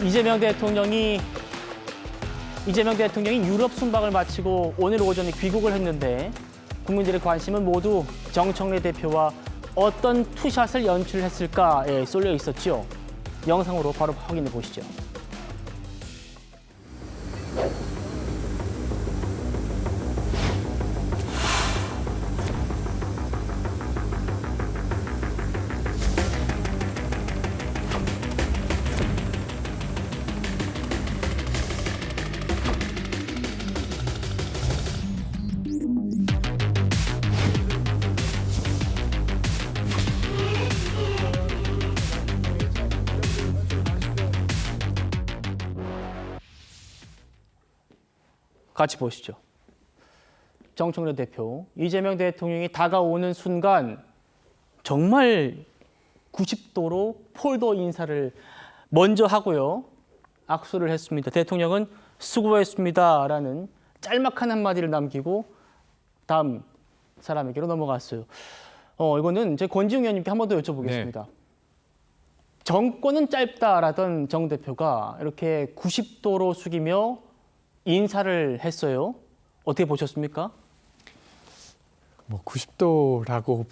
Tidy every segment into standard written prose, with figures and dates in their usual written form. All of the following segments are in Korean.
이재명 대통령이 유럽 순방을 마치고 오늘 오전에 귀국을 했는데 국민들의 관심은 모두 정청래 대표와 어떤 투샷을 연출했을까에 쏠려 있었죠. 영상으로 바로 확인해 보시죠. 같이 보시죠. 정청래 대표, 이재명 대통령이 다가오는 순간 정말 90도로 폴더 인사를 먼저 하고요. 악수를 했습니다. 대통령은 수고했습니다라는 짤막한 한마디를 남기고 다음 사람에게로 넘어갔어요. 이거는 제 권지웅 의원님께 한 번 더 여쭤보겠습니다. 네. 정권은 짧다라던 정 대표가 이렇게 90도로 숙이며 인사를 했어요. 어떻게 보셨습니까? 뭐 90도라고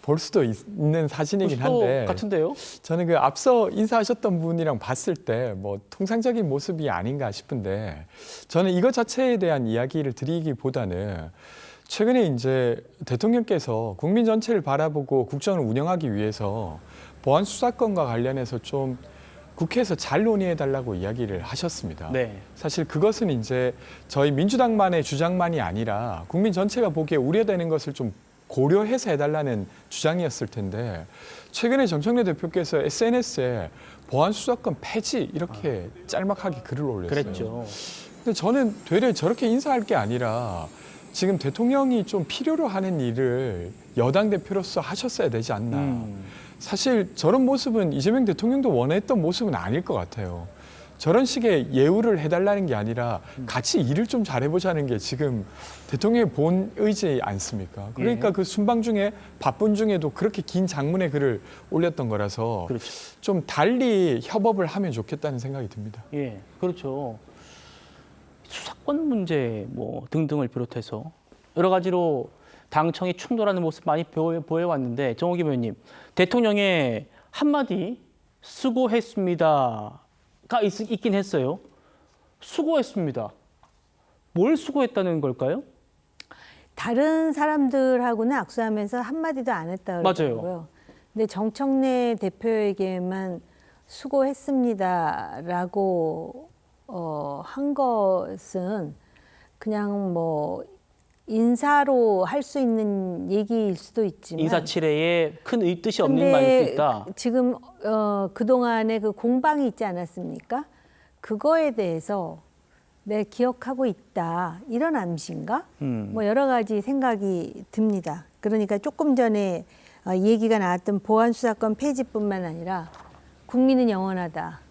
볼 수도 있는 사진이긴 한데 같은데요? 저는 그 앞서 인사하셨던 분이랑 봤을 때 뭐 통상적인 모습이 아닌가 싶은데 저는 이것 자체에 대한 이야기를 드리기보다는 최근에 이제 대통령께서 국민 전체를 바라보고 국정을 운영하기 위해서 보안 수사권과 관련해서 좀 국회에서 잘 논의해달라고 이야기를 하셨습니다. 네. 사실 그것은 이제 저희 민주당만의 주장만이 아니라 국민 전체가 보기에 우려되는 것을 좀 고려해서 해달라는 주장이었을 텐데 최근에 정청래 대표께서 SNS에 보안 수사권 폐지 이렇게 짤막하게 글을 올렸어요. 그랬죠. 근데 저는 되려 저렇게 인사할 게 아니라 지금 대통령이 좀 필요로 하는 일을 여당 대표로서 하셨어야 되지 않나. 사실 저런 모습은 이재명 대통령도 원했던 모습은 아닐 것 같아요. 저런 식의 예우를 해달라는 게 아니라 같이 일을 좀 잘해보자는 게 지금 대통령의 본 의지 않습니까? 그러니까 예. 그 순방 중에 바쁜 중에도 그렇게 긴 장문의 글을 올렸던 거라서 그렇죠. 좀 달리 협업을 하면 좋겠다는 생각이 듭니다. 예, 그렇죠. 수사권 문제 뭐 등등을 비롯해서 여러 가지로 당청이 충돌하는 모습 많이 보여왔는데 정호기 의원님, 대통령의 한마디 수고했습니다가 있긴 했어요. 수고했습니다. 뭘 수고했다는 걸까요? 다른 사람들하고는 악수하면서 한마디도 안 했다고 그러더라고요. 근데 정청래 대표에게만 수고했습니다라고 한 것은 그냥 뭐 인사로 할 수 있는 얘기일 수도 있지만 인사치레에 큰 뜻이 없는 말일 수 있다. 지금 그동안에 그 공방이 있지 않았습니까? 그거에 대해서 내 기억하고 있다. 이런 암시인가? 뭐 여러 가지 생각이 듭니다. 그러니까 조금 전에 얘기가 나왔던 보안수사권 폐지뿐만 아니라 국민은 영원하다.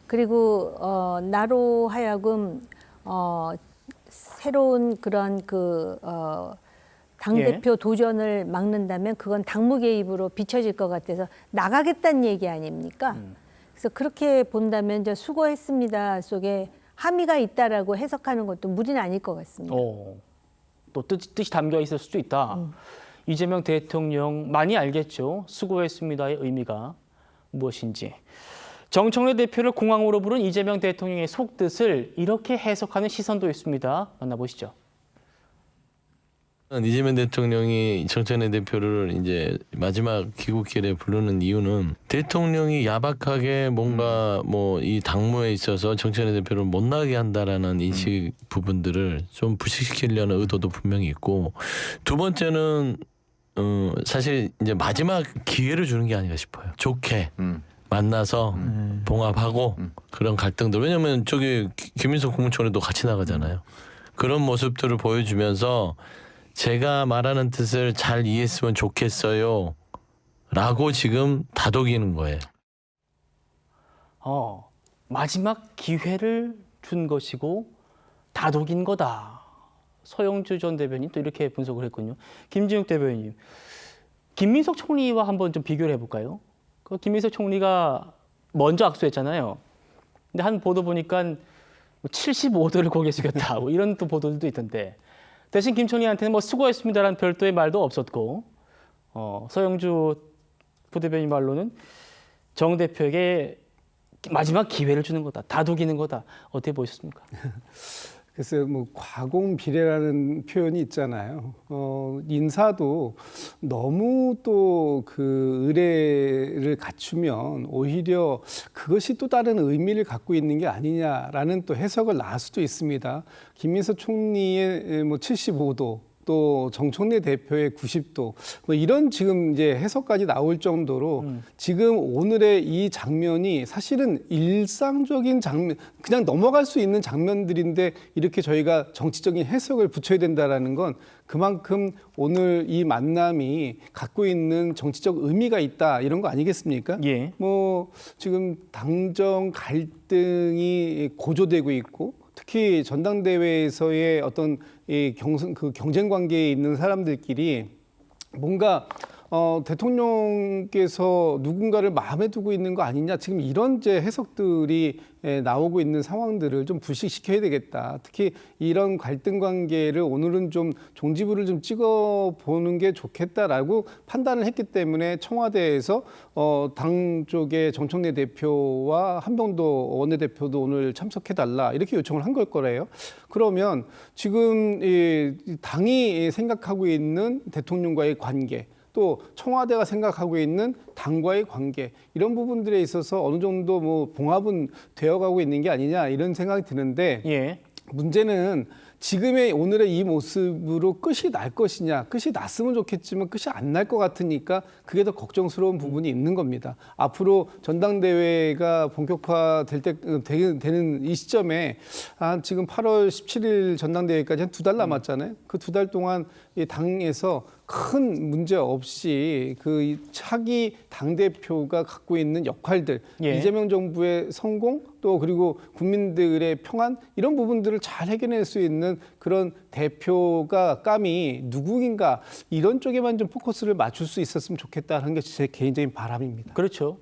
그리고 나로 하여금 새로운 그런 당대표 도전을 막는다면 그건 당무 개입으로 비춰질 것 같아서 나가겠다는 얘기 아닙니까? 그래서 그렇게 본다면 저 수고했습니다 속에 함의가 있다라고 해석하는 것도 무리는 아닐 것 같습니다. 또 뜻이 담겨 있을 수도 있다. 이재명 대통령 많이 알겠죠. 수고했습니다의 의미가 무엇인지. 정청래 대표를 공항으로 부른 이재명 대통령의 속뜻을 이렇게 해석하는 시선도 있습니다. 만나보시죠. 이재명 대통령이 정청래 대표를 이제 마지막 귀국길에 부르는 이유는 대통령이 야박하게 뭔가 뭐 이 당무에 있어서 정청래 대표를 못 나게 한다라는 인식 부분들을 좀 부식시키려는 의도도 분명히 있고, 두 번째는 사실 이제 마지막 기회를 주는 게 아닌가 싶어요. 좋게. 만나서 봉합하고 그런 갈등들, 왜냐면 저기 김인석 국무총리도 같이 나가잖아요. 그런 모습들을 보여주면서 제가 말하는 뜻을 잘 이해했으면 좋겠어요 라고 지금 다독이는 거예요. 마지막 기회를 준 것이고 다독인 거다. 서영주 전 대변인 또 이렇게 분석을 했군요. 김진욱 대변인, 김민석 총리와 한번 좀 비교를 해볼까요? 그 김민석 총리가 먼저 악수했잖아요. 근데 한 보도 보니까 75도를 고개 숙였다. 뭐 이런 또 보도들도 있던데 대신 김총리한테는 뭐 수고했습니다라는 별도의 말도 없었고 서영주 부대변인 말로는 정 대표에게 마지막 기회를 주는 거다. 다독이는 거다. 어떻게 보셨습니까? 그래서 뭐 과공비례라는 표현이 있잖아요. 인사도 너무 또 그 의례를 갖추면 오히려 그것이 또 다른 의미를 갖고 있는 게 아니냐라는 또 해석을 낳을 수도 있습니다. 김민석 총리의 뭐 75도 또 정청래 대표의 90도 뭐 이런 지금 이제 해석까지 나올 정도로 지금 오늘의 이 장면이 사실은 일상적인 장면 그냥 넘어갈 수 있는 장면들인데 이렇게 저희가 정치적인 해석을 붙여야 된다라는 건 그만큼 오늘 이 만남이 갖고 있는 정치적 의미가 있다 이런 거 아니겠습니까? 예. 뭐 지금 당정 갈등이 고조되고 있고 특히 전당대회에서의 어떤 이 경쟁 관계에 있는 사람들끼리 뭔가 대통령께서 누군가를 마음에 두고 있는 거 아니냐 지금 이런 이제 해석들이 나오고 있는 상황들을 좀 불식시켜야 되겠다. 특히 이런 갈등 관계를 오늘은 좀 종지부를 좀 찍어 보는 게 좋겠다라고 판단을 했기 때문에 청와대에서 당 쪽의 정청래 대표와 한병도 원내대표도 오늘 참석해 달라 이렇게 요청을 한 걸 거래요. 그러면 지금 이 당이 생각하고 있는 대통령과의 관계 또 청와대가 생각하고 있는 당과의 관계 이런 부분들에 있어서 어느 정도 뭐 봉합은 되어가고 있는 게 아니냐 이런 생각이 드는데 예. 문제는 지금의 오늘의 이 모습으로 끝이 날 것이냐 끝이 났으면 좋겠지만 끝이 안 날 것 같으니까 그게 더 걱정스러운 부분이 있는 겁니다. 앞으로 전당대회가 본격화될 때 되는 이 시점에 지금 8월 17일 전당대회까지 한 2달 남았잖아요. 그 2달 동안 이 당에서 큰 문제 없이 그 차기 당대표가 갖고 있는 역할들 예. 이재명 정부의 성공 또 그리고 국민들의 평안 이런 부분들을 잘 해결할 수 있는 그런 대표가 감히 누구인가 이런 쪽에만 좀 포커스를 맞출 수 있었으면 좋겠다는 게 제 개인적인 바람입니다. 그렇죠.